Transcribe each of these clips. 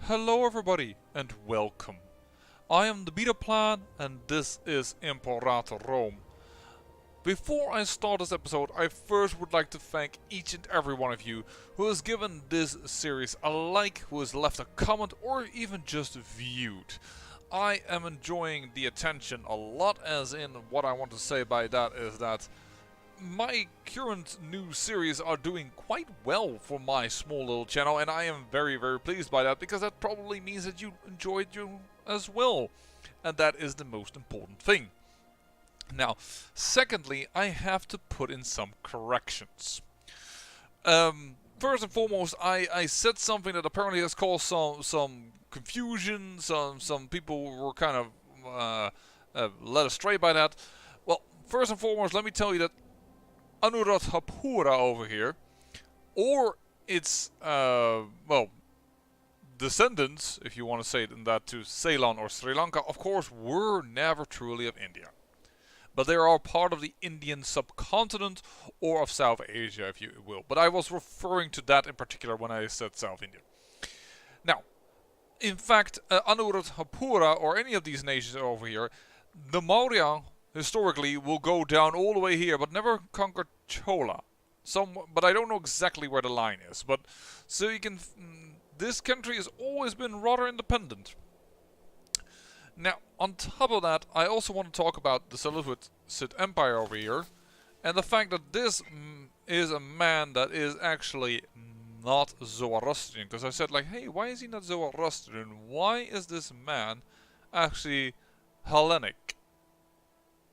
Hello everybody and welcome. I am the Beta Plan and this is Imperator Rome. Before I start this episode, I first would like to thank each and every one of you who has given this series a like, who has left a comment or even just viewed. I am enjoying the attention a lot, as in what I want to say by that is that my current new series are doing quite well for my small little channel, and I am very pleased by that, because that probably means that you enjoyed you as well, and that is the most important thing. Now, secondly, I have to put in some corrections. First and foremost, I said something that apparently has caused some confusion. Some people were kind of led astray by that. Well, first and foremost, let me tell you that Anuradhapura over here, or its descendants, if you want to say it in that, to Ceylon or Sri Lanka, of course, were never truly of India. But they are part of the Indian subcontinent, or of South Asia, if you will. But I was referring to that in particular when I said South India. Now, in fact, Anuradhapura, or any of these nations over here, the Maurya historically will go down all the way here, but never conquer Chola. But I don't know exactly where the line is. But so you can, this country has always been rather independent. Now, on top of that, I also want to talk about the Seleucid Empire over here, and the fact that this is a man that is actually not Zoroastrian. Because I said, like, hey, why is he not Zoroastrian? Why is this man actually Hellenic?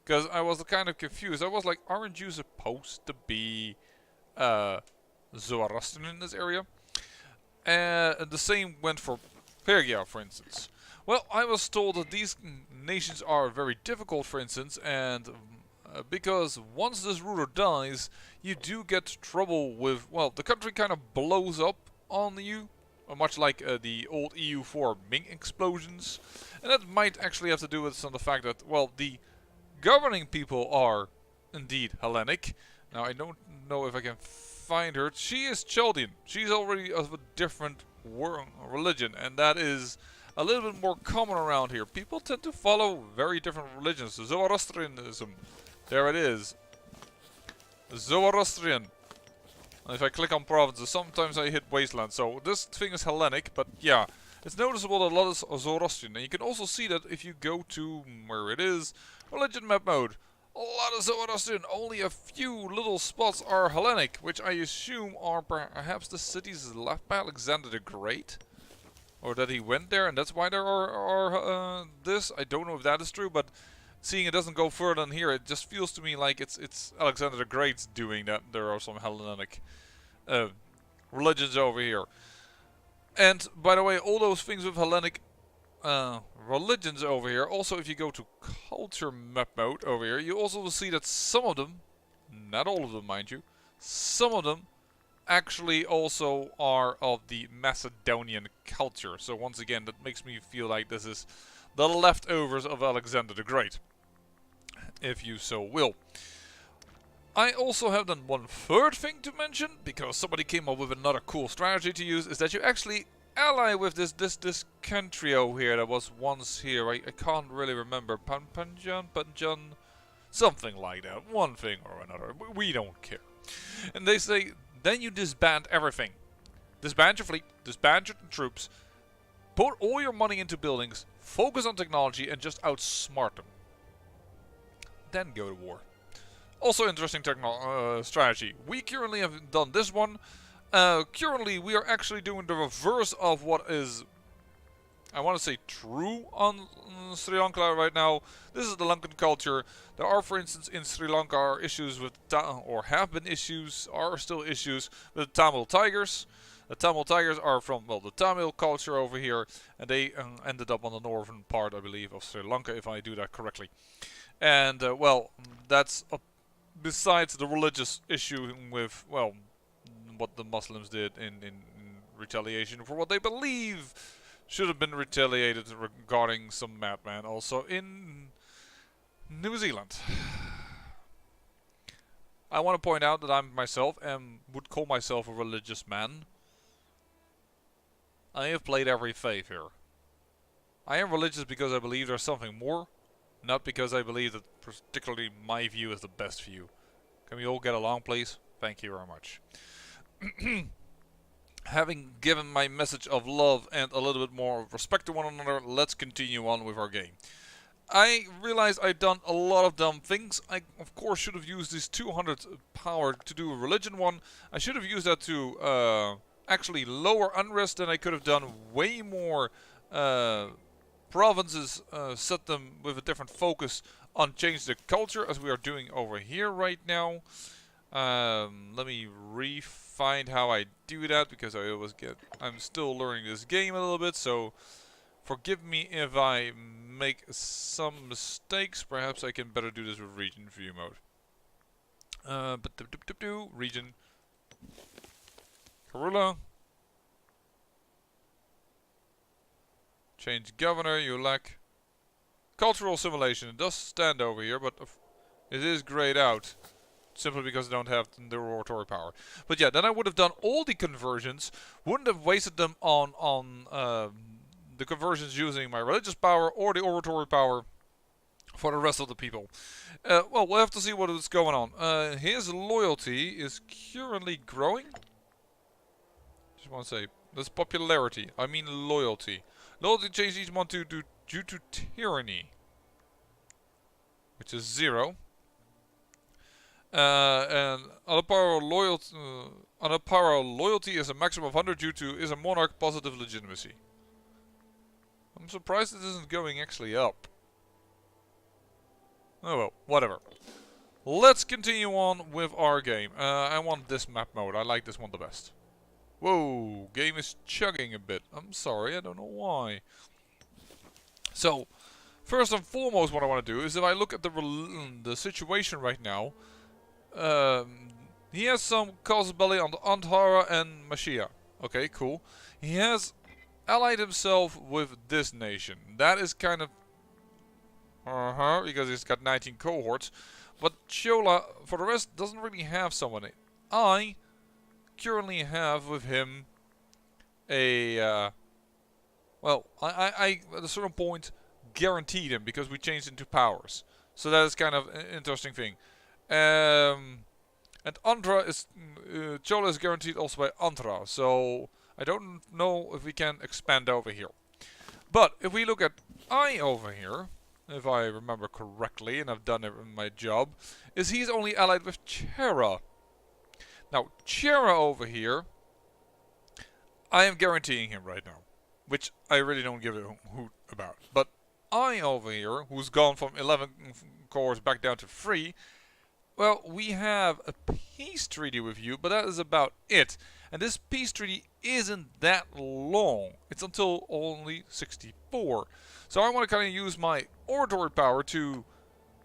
Because I was kind of confused. I was like, aren't you supposed to be Zoroastrian in this area? And the same went for Persia, for instance. Well, I was told that these nations are very difficult, for instance, and because once this ruler dies, you do get trouble with, well, the country kind of blows up on you, much like the old EU4 Ming explosions. And that might actually have to do with some of the fact that, well, the governing people are indeed Hellenic. Now, I don't know if I can find her. She is Chaldean. She's already of a different religion, and that is a little bit more common around here. People tend to follow very different religions. Zoroastrianism. There it is. Zoroastrian. And if I click on provinces, sometimes I hit wasteland. So this thing is Hellenic, but yeah. It's noticeable that a lot is Zoroastrian. And you can also see that if you go to where it is, religion map mode. A lot of Zoroastrian. Only a few little spots are Hellenic, which I assume are perhaps the cities left by Alexander the Great. Or that he went there, and that's why there are this. I don't know if that is true, but seeing it doesn't go further than here, it just feels to me like it's Alexander the Great's doing that. There are some Hellenic religions over here. And by the way, all those things with Hellenic religions over here, also if you go to culture map mode over here, you also will see that some of them, not all of them mind you, some of them actually also are of the Macedonian culture. So once again, that makes me feel like this is the leftovers of Alexander the Great, if you so will. I also have then one third thing to mention, because somebody came up with another cool strategy to use, is that you actually ally with this country over here that was once here. I can't really remember. Panjan, something like that. One thing or another. We don't care. And they say, then you disband everything. Disband your fleet, disband your troops, put all your money into buildings, focus on technology, and just outsmart them. Then go to war. Also interesting strategy. We currently have done this one. Currently we are actually doing the reverse of what is, I want to say, true on Sri Lanka right now. This is the Lankan culture. There are, for instance, in Sri Lanka issues with, or have been issues, are still issues with Tamil tigers. The Tamil tigers are from, well, the Tamil culture over here, and they ended up on the northern part, I believe, of Sri Lanka, if I do that correctly. And, well, that's besides the religious issue with, well, what the Muslims did in retaliation for what they believe should have been retaliated regarding some madman also in New Zealand. I want to point out that I myself would call myself a religious man. I have played every faith here. I am religious because I believe there's something more, not because I believe that particularly my view is the best view. Can we all get along, please? Thank you very much. Having given my message of love and a little bit more respect to one another, let's continue on with our game. I realized I'd done a lot of dumb things. I, of course, should have used this 200 power to do a religion one. I should have used that to actually lower unrest, and I could have done way more provinces, set them with a different focus on change the culture, as we are doing over here right now. Let me find how I do that, because I'm still learning this game a little bit, so forgive me if I make some mistakes. Perhaps I can better do this with region view mode. Region. Karula. Change governor, you lack cultural assimilation. It does stand over here, but it is grayed out. Simply because I don't have the oratory power. But yeah, then I would have done all the conversions. Wouldn't have wasted them on the conversions using my religious power or the oratory power for the rest of the people. Well, we'll have to see what is going on. His loyalty is currently growing. Just want to say, that's popularity. I mean loyalty. Loyalty changes each month due to tyranny, which is 0. And Anuradhapura loyalty is a maximum of 100 due to is a monarch positive legitimacy. I'm surprised it isn't going actually up. Oh well, whatever. Let's continue on with our game. I want this map mode. I like this one the best. Whoa, game is chugging a bit. I'm sorry, I don't know why. So, first and foremost what I want to do is if I look at the situation right now, he has some cause belly on the Antara and Mashia. Okay, cool. He has allied himself with this nation. That is kind of because he's got 19 cohorts. But Chola, for the rest, doesn't really have someone. I currently have with him a well, I at a certain point guaranteed him because we changed into powers. So that is kind of an interesting thing. And Andhra is Chola is guaranteed also by Andhra, so I don't know if we can expand over here. But if we look at I over here, if I remember correctly, and I've done it in my job, is he's only allied with Chera. Now Chera over here, I am guaranteeing him right now, which I really don't give a hoot about. But I over here, who's gone from 11 cores back down to 3. Well, we have a peace treaty with you, but that is about it. And this peace treaty isn't that long. It's until only 64. So I want to kind of use my oratory power to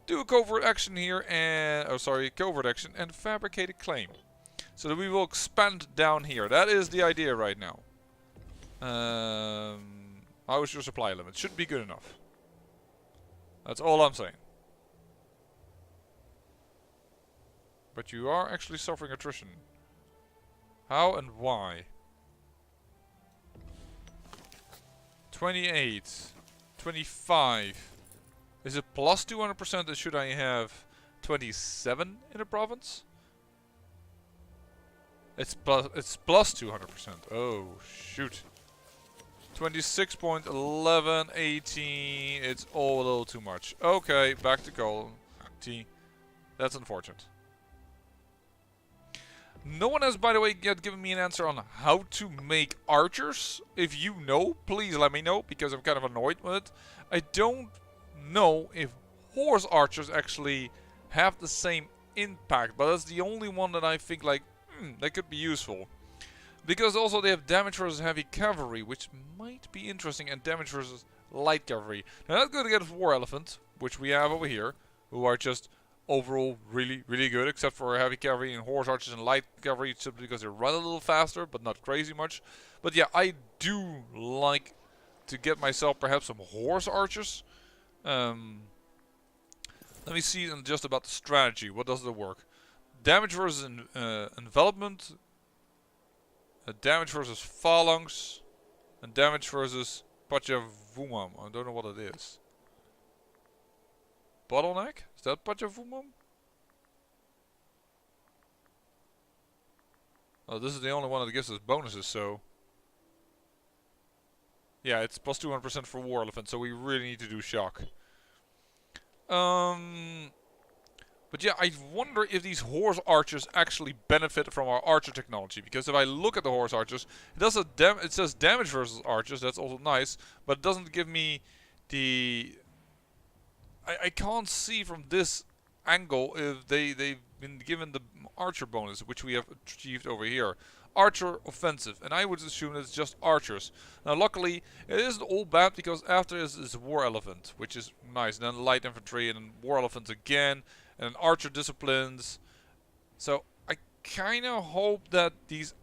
do a covert action here and covert action and fabricate a claim. So that we will expand down here. That is the idea right now. How is your supply limit? Should be good enough. That's all I'm saying. But you are actually suffering attrition. How and why? 28. 25. Is it plus 200% or should I have 27 in a province? It's plus 200%. Oh, shoot. 26.11, 18. It's all a little too much. Okay, back to goal. T. That's unfortunate. No one has, by the way, yet given me an answer on how to make archers. If you know, please let me know, because I'm kind of annoyed with it. I don't know if horse archers actually have the same impact, but that's the only one that I think like, that could be useful. Because also they have damage versus heavy cavalry, which might be interesting, and damage versus light cavalry. Now that's good against war elephant, which we have over here, who are just overall really, really good, except for heavy cavalry and horse archers and light cavalry, simply because they run a little faster, but not crazy much. But yeah, I do like to get myself perhaps some horse archers. Let me see just about the strategy. What does it work? Damage versus envelopment. Damage versus phalanx. And damage versus Pachavumam. I don't know what it is. Bottleneck? Is that Pachavumam? Oh, this is the only one that gives us bonuses, so... Yeah, it's plus 200% for War Elephant, so we really need to do Shock. But yeah, I wonder if these horse archers actually benefit from our archer technology. Because if I look at the horse archers, it says damage versus archers, that's also nice. But it doesn't give me the... I can't see from this angle if they've been given the archer bonus, which we have achieved over here. Archer offensive, and I would assume it's just archers. Now luckily it isn't all bad, because after is war elephant, which is nice, and then light infantry, and then war elephant again, and then archer disciplines. So I kinda hope that these,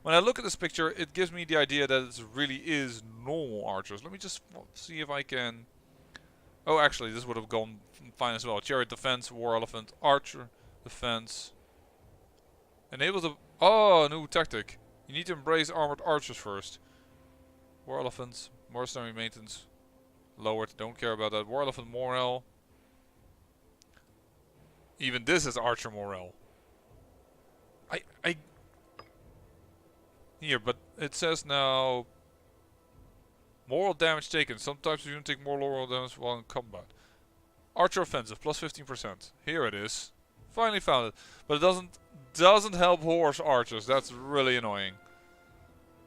when I look at this picture, it gives me the idea that it really is normal archers. Let me just see if I can... Oh, actually this would have gone fine as well. Chariot defense, war elephant, archer defense. Enable the... Oh, new tactic. You need to embrace armored archers first. War elephants, mercenary maintenance lowered. Don't care about that. War elephant morale. Even this is archer morale. Here, but it says now moral damage taken. Sometimes you can take more moral damage while in combat. Archer offensive plus 15%. Here it is. Finally found it, but it doesn't help horse archers. That's really annoying.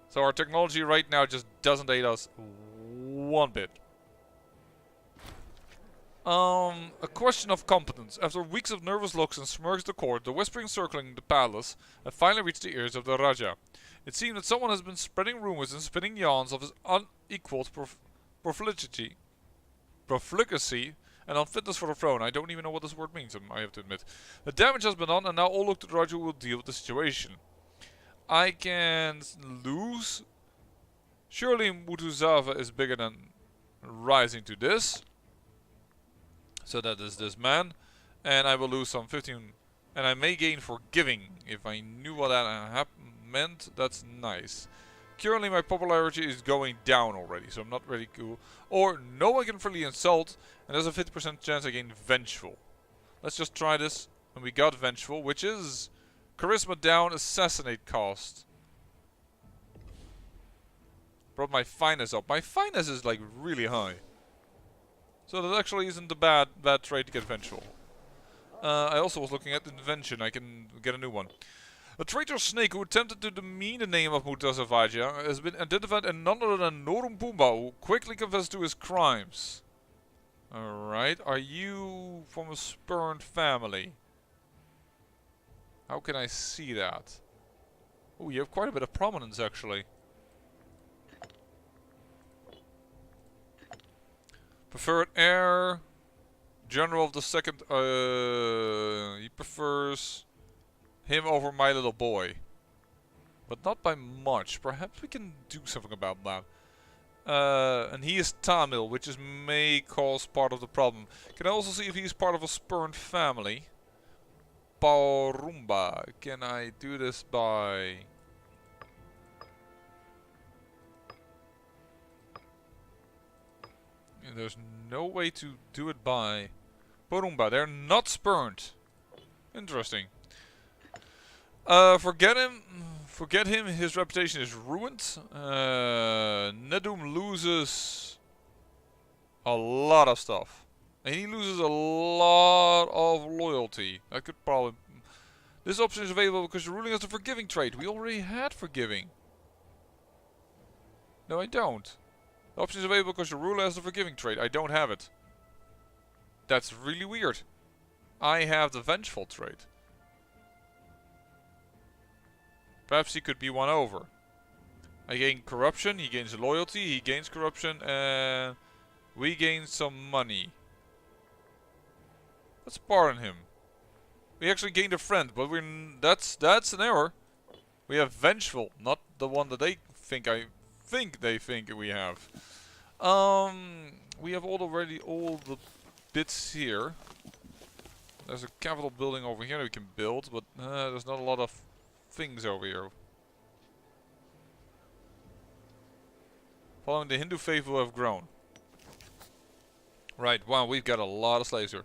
So our technology right now just doesn't aid us one bit. A question of competence. After weeks of nervous looks and smirks at the court, the whispering circling the palace have finally reached the ears of the Raja. It seemed that someone has been spreading rumors and spinning yarns of his unequaled profligacy and unfitness for the throne. I don't even know what this word means, I have to admit. The damage has been done, and now all look to the Raja who will deal with the situation. I can lose. Surely Mutuzava is bigger than rising to this. So that is this man. And I will lose some 15. And I may gain forgiving. If I knew what that meant, that's nice. Currently my popularity is going down already, so I'm not really cool. Or no one can freely insult, and there's a 50% chance I gain vengeful. Let's just try this. And we got vengeful, which is charisma down, assassinate cost. Brought my finesse up. My finesse is like really high. So that actually isn't a bad trait to get vengeful. I also was looking at invention. I can get a new one. A traitor snake who attempted to demean the name of Mutazavaja has been identified in none other than Norumpumba, who quickly confessed to his crimes. Alright, are you from a spurned family? How can I see that? Oh, you have quite a bit of prominence actually. Preferred heir, general of the second, he prefers him over my little boy. But not by much. Perhaps we can do something about that. And he is Tamil, which may cause part of the problem. Can I also see if he is part of a spurned family? Paurumba. Can I do this by... There's no way to do it by Porumba. They're not spurned. Interesting. Forget him. His reputation is ruined. Nedum loses a lot of stuff. And he loses a lot of loyalty. I could probably... This option is available because you're ruling as the forgiving trait. We already had forgiving. No, I don't. The option is available because your ruler has the forgiving trait. I don't have it. That's really weird. I have the vengeful trait. Perhaps he could be won over. I gain corruption, he gains loyalty, he gains corruption, and we gain some money. Let's pardon him. We actually gained a friend, but that's an error. We have vengeful, not the one that they think they think we have. We have already all the bits here. There's a capital building over here that we can build, but there's not a lot of things over here. Following the Hindu faith who have grown. Right, wow, we've got a lot of slaves here.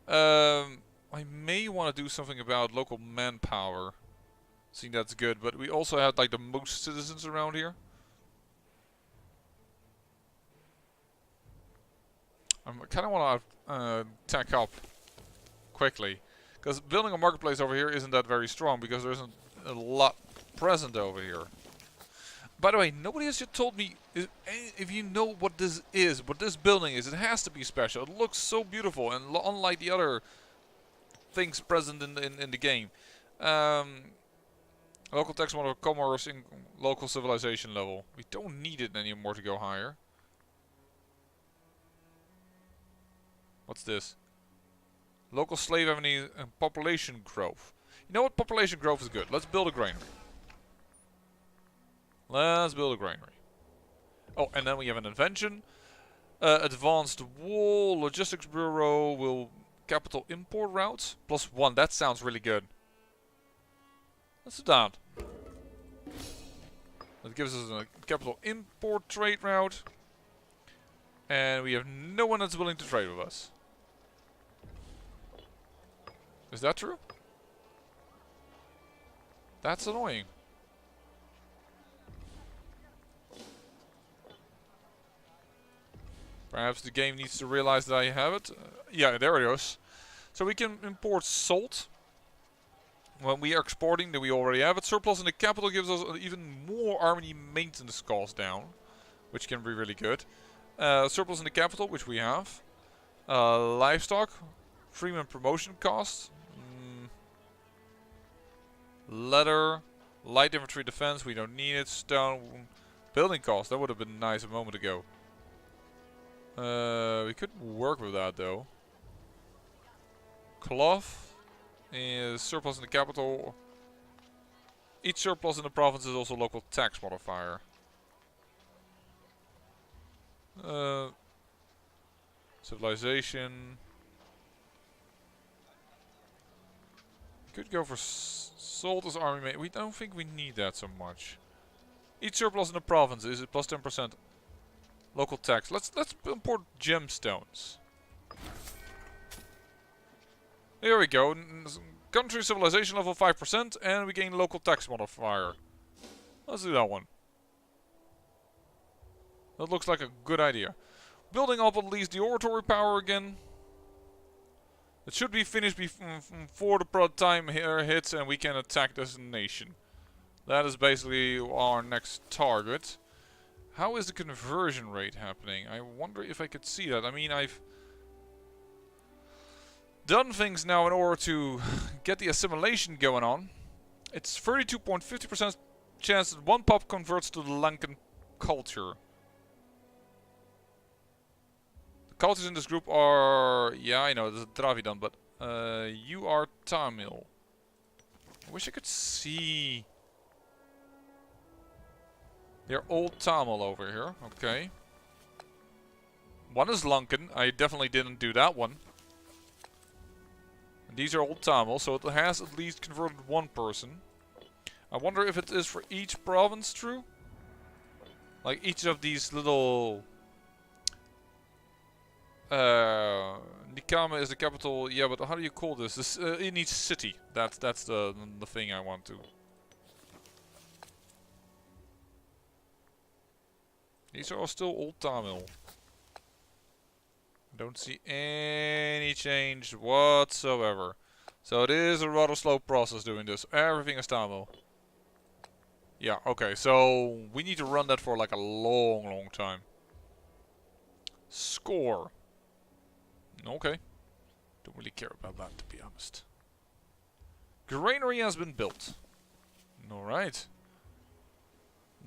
I may want to do something about local manpower. I think that's good, but we also have like the most citizens around here. I kind of want to tack up quickly. Because building a marketplace over here isn't that very strong, because there isn't a lot present over here. By the way, nobody has yet told me if you know what this is, what this building is. It has to be special. It looks so beautiful, and unlike the other things present in the game. Local tax model, commerce in local civilization level. We don't need it anymore to go higher. What's this? Local slave avenue and population growth. You know what? Population growth is good. Let's build a granary. Let's build a granary. Oh, and then we have an invention. Advanced wall logistics bureau will capital import routes +1. That sounds really good. Let's do that. That gives us a capital import trade route. And we have no one that's willing to trade with us. Is that true? That's annoying. Perhaps the game needs to realize that I have it. Yeah, there it is. So we can import salt. When we are exporting, then we already have it. Surplus in the capital gives us even more army maintenance costs down, which can be really good. Surplus in the capital, which we have. Livestock, freeman promotion costs. Leather, light infantry defense, we don't need it. Stone, building costs, that would have been nice a moment ago. We could work with that though. Cloth is surplus in the capital. Each surplus in the province is also local tax modifier. Civilization. Could go for salt as army mate. We don't think we need that so much. Each surplus in the province is plus 10% local tax. Let's import gemstones. Here we go. Country civilization level 5% and we gain local tax modifier. Let's do that one. That looks like a good idea. Building up at least the oratory power again. It should be finished before the time here hits and we can attack this nation. That is basically our next target. How is the conversion rate happening? I wonder if I could see that. I mean, I've done things now in order to get the assimilation going on. It's 32.50% chance that one pop converts to the Lankan culture. Cultures in this group are, yeah, I know, there's a Dravidan, but you are Tamil. I wish I could see. They're old Tamil over here, okay. One is Lankan, I definitely didn't do that one. And these are old Tamil, so it has at least converted one person. I wonder if it is for each province true? Like each of these little... Nikame is the capital, yeah, but how do you call this? This in each city. That's the thing I want to. These are all still old Tamil. Don't see any change whatsoever. So it is a rather slow process doing this. Everything is Tamil. Yeah, okay, so we need to run that for like a long time. Score. Okay. Don't really care about that, to be honest. Granary has been built. Alright.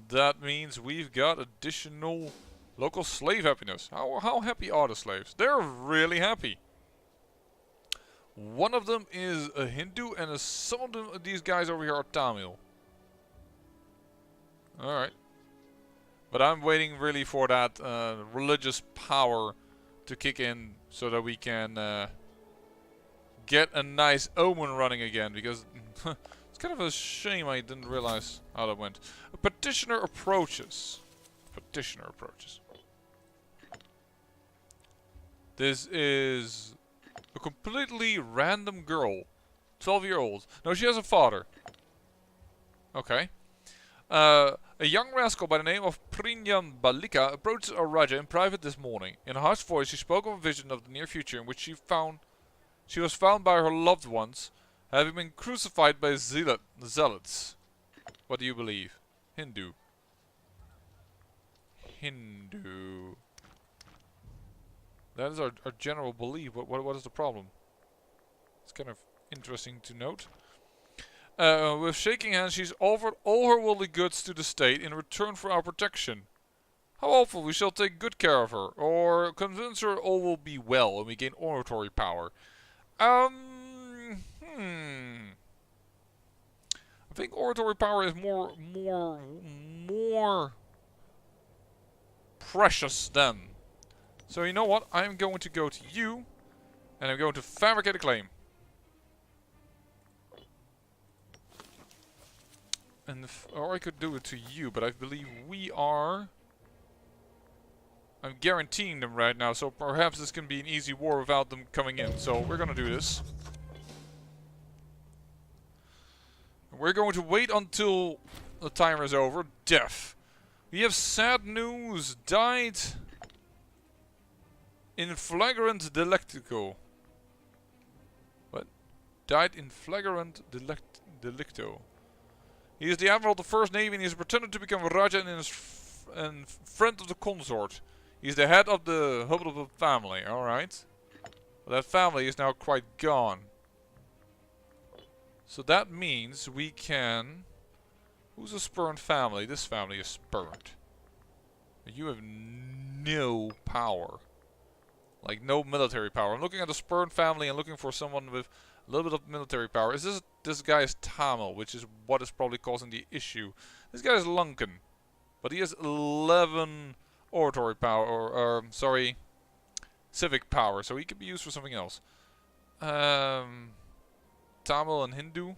That means we've got additional local slave happiness. How happy are the slaves? They're really happy. One of them is a Hindu and some of them, these guys over here are Tamil. Alright. But I'm waiting really for that religious power to kick in so that we can get a nice omen running again, because it's kind of a shame I didn't realize how that went. A petitioner approaches. petitioner approaches. This is a completely random girl. 12-year-old. No, she has a father. Okay. A young rascal by the name of Prinyam Balika approached our Raja in private this morning. In a harsh voice, she spoke of a vision of the near future in which she was found by her loved ones, having been crucified by zealots. What do you believe? Hindu. Hindu. That is our general belief. What is the problem? It's kind of interesting to note. With shaking hands, she's offered all her worldly goods to the state in return for our protection. How awful! We shall take good care of her, or convince her all will be well and we gain oratory power. I think oratory power is more precious than. So you know what? I'm going to go to you, and I'm going to fabricate a claim. And or I could do it to you, but I believe we are. I'm guaranteeing them right now, so perhaps this can be an easy war without them coming in. So we're gonna do this. We're going to wait until the timer is over. Death. We have sad news. Died in flagrant delicto. What? Died in flagrant delicto. He is the admiral of the First Navy and he is pretended to become Raja and friend of the consort. He is the head of the Anuradhapura family, alright. Well, that family is now quite gone. So that means we can... Who's a spurned family? This family is spurned. You have no power. Like no military power. I'm looking at the spurned family and looking for someone with a little bit of military power. Is this guy is Tamil, which is what is probably causing the issue. This guy is Lankan. But he has 11 oratory power, or sorry, civic power, so he could be used for something else. Tamil and Hindu.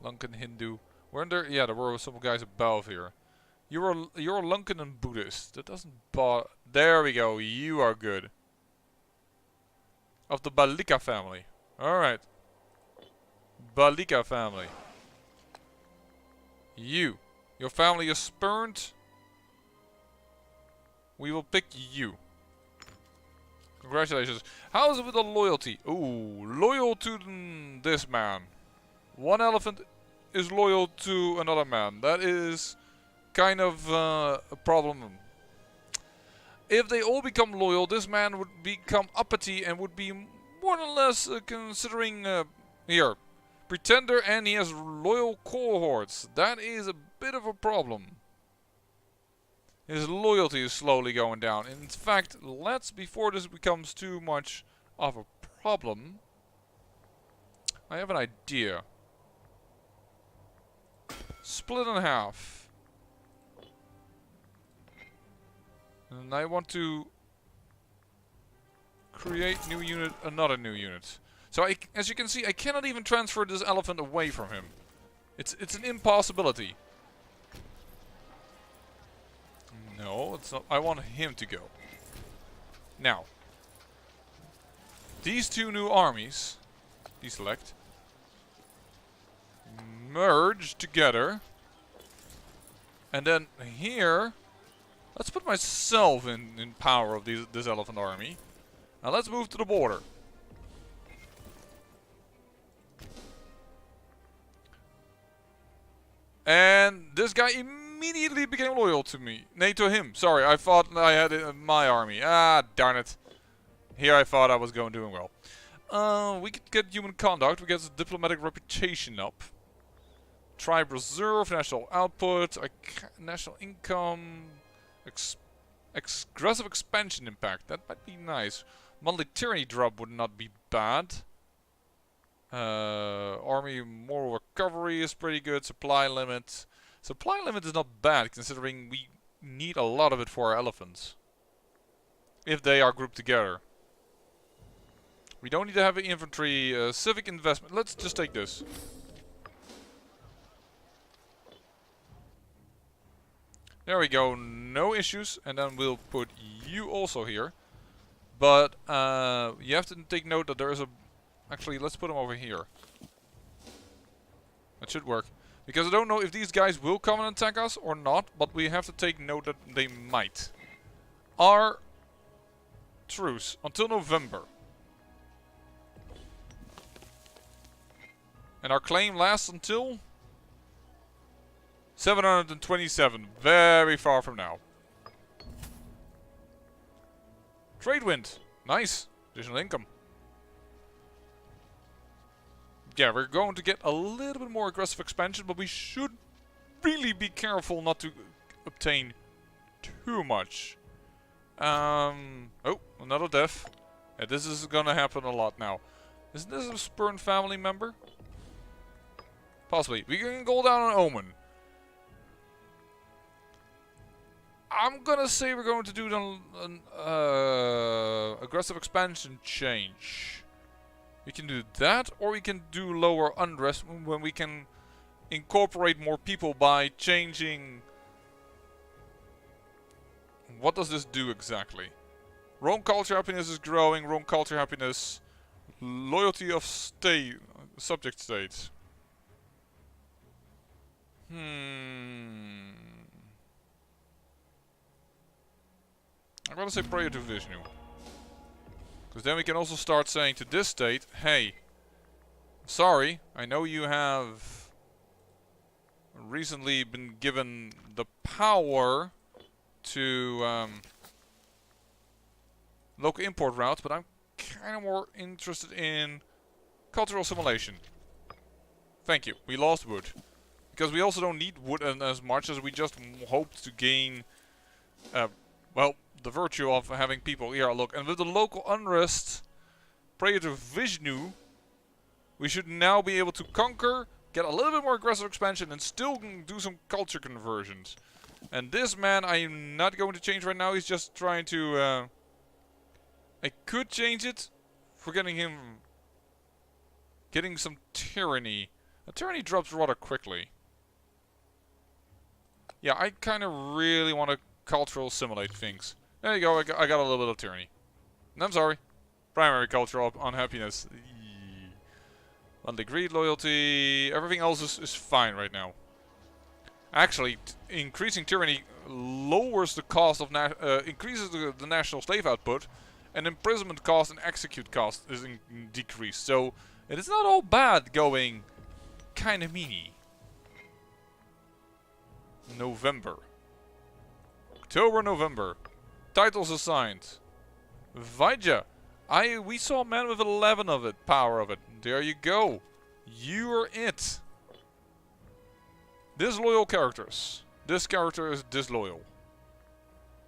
Lankan, Hindu. Weren't there? Yeah, there were some guys above here. You're Lankan and Buddhist. That doesn't bother. There we go. You are good. Of the Balika family. Alright. Balika family. You. Your family is spurned. We will pick you. Congratulations. How is it with the loyalty? Ooh, loyal to this man. One elephant is loyal to another man. That is kind of a problem. If they all become loyal, this man would become uppity and would be more or less considering here, pretender, and he has loyal cohorts. That is a bit of a problem. His loyalty is slowly going down. In fact, before this becomes too much of a problem, I have an idea. Split in half. And I want to create new unit, another new unit. So as you can see, I cannot even transfer this elephant away from him. It's an impossibility. No, it's not. I want him to go. Now, these two new armies, deselect, merge together, and then here, let's put myself in power of this elephant army. Now let's move to the border. And this guy immediately became loyal to me. Nay, to him. Sorry, I thought I had it in my army. Ah, darn it. Here I thought I was doing well. We could get human conduct. We get the diplomatic reputation up. Tribe reserve, national output, national income, aggressive expansion impact. That might be nice. Monthly tyranny drop would not be bad. Army moral recovery is pretty good. Supply limit. Supply limit is not bad considering we need a lot of it for our elephants. If they are grouped together. We don't need to have an infantry. Civic investment. Let's just take this. There we go, no issues. And then we'll put you also here. But you have to take note that there is a... Actually, let's put them over here. That should work. Because I don't know if these guys will come and attack us or not. But we have to take note that they might. Our truce until November. And our claim lasts until 727. Very far from now. Trade wind. Nice. Additional income. Yeah, we're going to get a little bit more aggressive expansion, but we should really be careful not to obtain too much. Oh, another death. Yeah, this is gonna happen a lot now. Isn't this a spurned family member? Possibly. We can go down on Omen. I'm gonna say we're going to do an aggressive expansion change. We can do that, or we can do lower unrest when we can incorporate more people by changing... What does this do exactly? Rome culture happiness is growing. Rome culture happiness. Loyalty of state. Subject states. I'm gonna say prayer to Vishnu. Because then we can also start saying to this state, hey, sorry, I know you have recently been given the power to local import routes, but I'm kind of more interested in cultural assimilation. Thank you. We lost wood. Because we also don't need wood as much as we just hoped to gain, well, the virtue of having people here. Look, and with the local unrest, prayer to Vishnu, we should now be able to conquer, get a little bit more aggressive expansion, and still do some culture conversions. And this man, I'm not going to change right now. He's just trying to... I could change it for getting him... Getting some tyranny. A tyranny drops rather quickly. Yeah, I kind of really want to cultural assimilate things. There you go, I got a little bit of tyranny. And I'm sorry. Primary cultural unhappiness. Monthly greed, loyalty... Everything else is fine right now. Actually, increasing tyranny lowers the cost of... increases the national slave output. And imprisonment cost and execute cost is decreased. So, it is not all bad going kind of meany. November. October, November. Titles assigned. Vaidya. We saw a man with 11 of it. Power of it. There you go. You are it. Disloyal characters. This character is disloyal.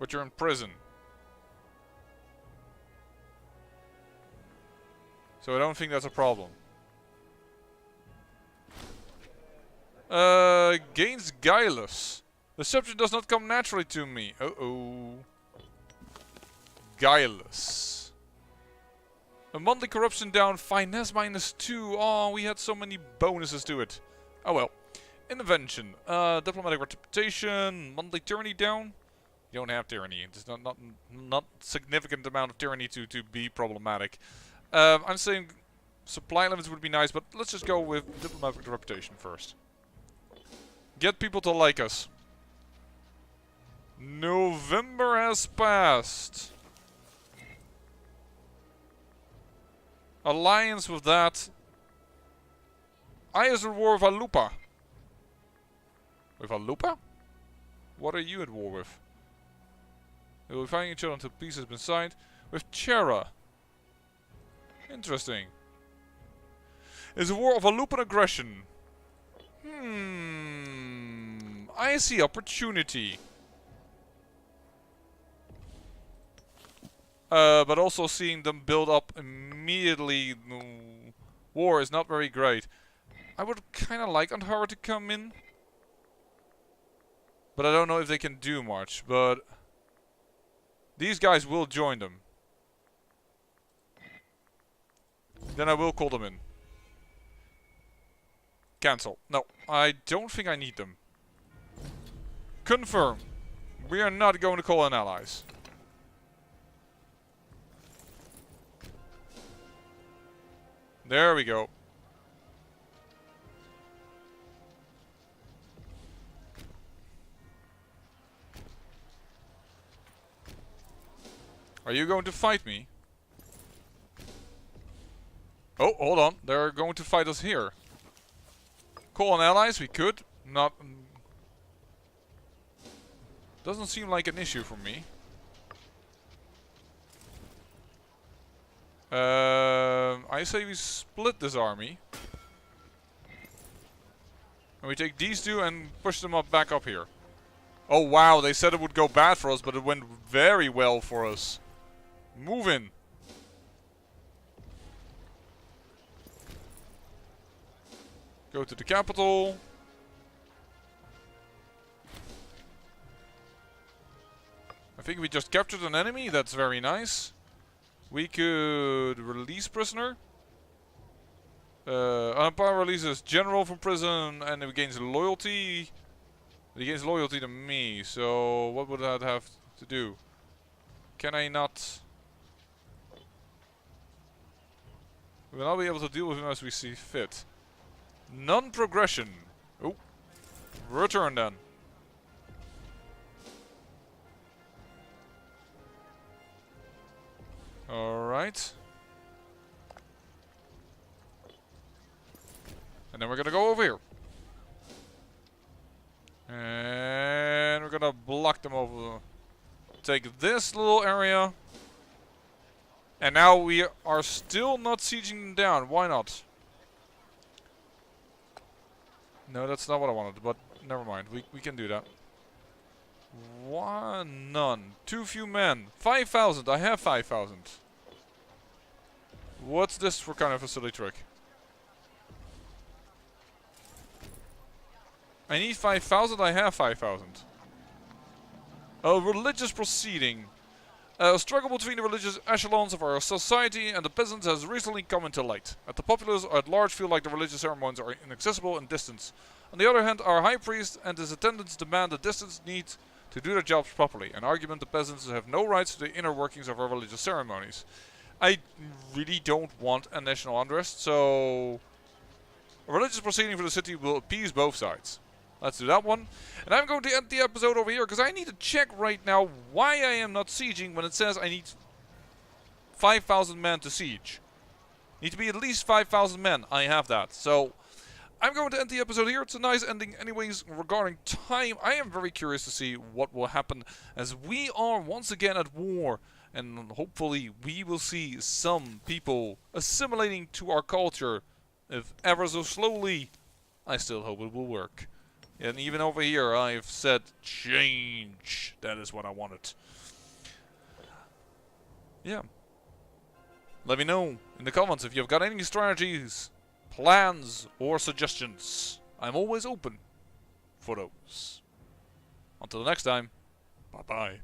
But you're in prison. So I don't think that's a problem. Gains guileless. The subject does not come naturally to me. Uh-oh. Guileless. A monthly corruption down. Finesse -2. Oh, we had so many bonuses to it. Oh well. Intervention. Diplomatic reputation. Monthly tyranny down. You don't have tyranny. It's not significant amount of tyranny to be problematic. I'm saying supply limits would be nice, but let's just go with diplomatic reputation first. Get people to like us. November has passed. Alliance with that. I is at war with Alupa. With Alupa? What are you at war with? We will be fighting each other until peace has been signed. With Chera. Interesting. It's a war of Alupan aggression. I see opportunity. But also seeing them build up immediately, war is not very great. I would kind of like Anuradhapura to come in. But I don't know if they can do much. But these guys will join them. Then I will call them in. Cancel. No, I don't think I need them. Confirm. We are not going to call in allies. There we go. Are you going to fight me? Oh, hold on. They're going to fight us here. Call on allies, we could. Not... Doesn't seem like an issue for me. I say we split this army. And we take these two and push them up back up here. Oh wow, they said it would go bad for us, but it went very well for us. Move in. Go to the capital. I think we just captured an enemy, that's very nice. We could release prisoner. Empire releases general from prison and he gains loyalty. He gains loyalty to me, so what would that have to do? Can I not... We will not be able to deal with him as we see fit. Non-progression. Oh. Return then. Alright. And then we're gonna go over here. And we're gonna block them over. Take this little area. And now we are still not sieging them down. Why not? No, that's not what I wanted, but never mind. We can do that. One, none. Too few men. 5,000. I have 5,000. What's this for kind of a silly trick? I need 5,000. I have 5,000. A religious proceeding. A struggle between the religious echelons of our society and the peasants has recently come into light. The populace at large feel like the religious ceremonies are inaccessible and distant. On the other hand, our high priest and his attendants demand the distance needed to do their jobs properly. An argument the peasants have no rights to the inner workings of our religious ceremonies. I really don't want a national unrest, so a religious proceeding for the city will appease both sides. Let's do that one. And I'm going to end the episode over here because I need to check right now why I am not sieging when it says I need 5,000 men to siege. Need to be at least 5,000 men. I have that. So I'm going to end the episode here. It's a nice ending anyways. Regarding time, I am very curious to see what will happen as we are once again at war. And hopefully we will see some people assimilating to our culture. If ever so slowly, I still hope it will work. And even over here, I've said change. That is what I wanted. Yeah. Let me know in the comments if you've got any strategies, plans, or suggestions. I'm always open for those. Until next time, bye-bye.